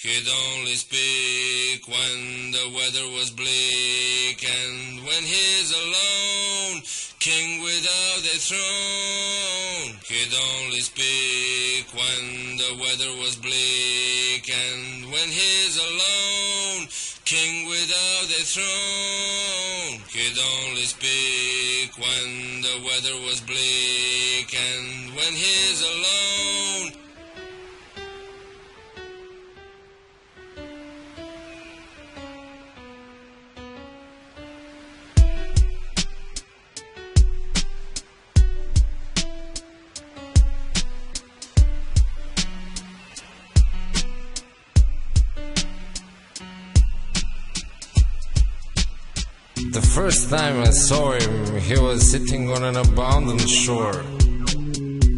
He'd only speak when the weather was bleak, and when he's alone, king without a throne. He'd only speak when the weather was bleak, and when he's alone, king without a throne. He'd only speak when the weather was bleak, and when he's alone. The first time I saw him, he was sitting on an abandoned shore.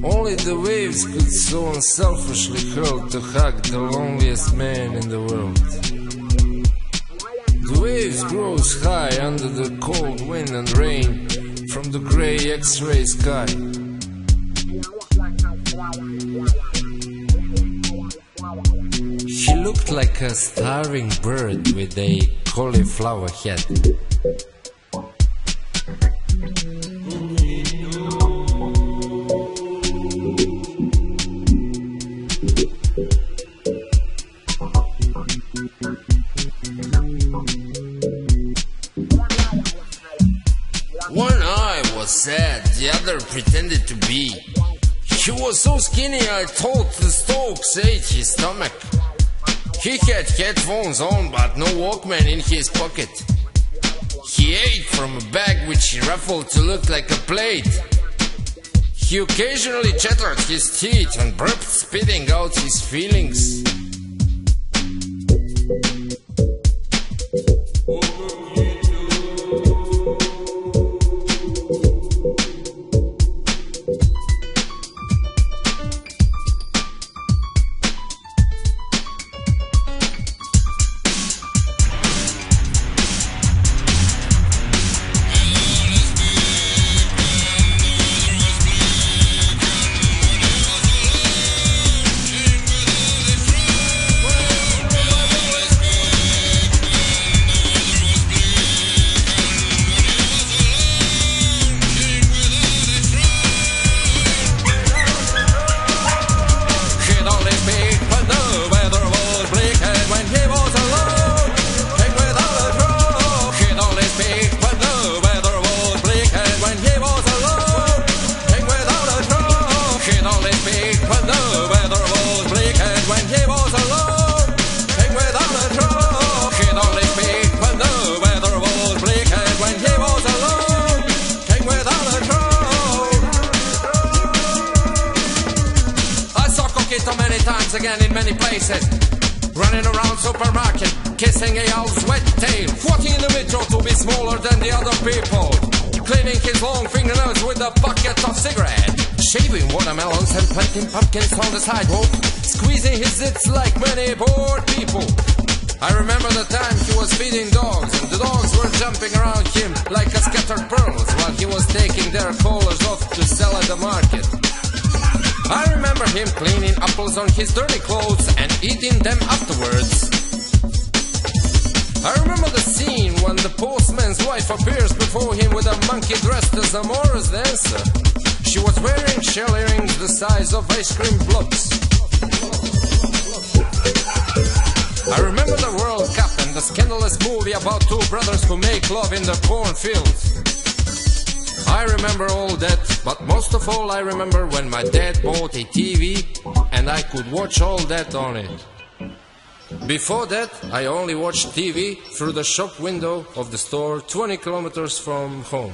Only the waves could so unselfishly hurl to hug the loneliest man in the world. The waves rose high under the cold wind and rain from the grey X-ray sky. He looked like a starving bird with a cauliflower head. One eye was sad, the other pretended to be. He was so skinny I thought the Stokes ate his stomach. He had headphones on but no Walkman in his pocket. He ate from a bag which he ruffled to look like a plate. He occasionally chattered his teeth and burped, spitting out his feelings. Many times again in many places, running around supermarket, kissing a owl's wet tail, walking in the metro to be smaller than the other people, cleaning his long fingernails with a bucket of cigarette, shaving watermelons and planting pumpkins on the sidewalk, squeezing his zits like many bored people. I remember the time he was feeding dogs, and the dogs were jumping around him like a scattered pearls while he was taking their collars off to sell at the market. I remember him cleaning apples on his dirty clothes and eating them afterwards. I remember the scene when the postman's wife appears before him with a monkey dressed as a Morris dancer. She was wearing shell earrings the size of ice cream blocks. I remember the World Cup and the scandalous movie about two brothers who make love in the cornfields. I remember all that, but most of all I remember when my dad bought a TV and I could watch all that on it. Before that, I only watched TV through the shop window of the store 20 kilometers from home.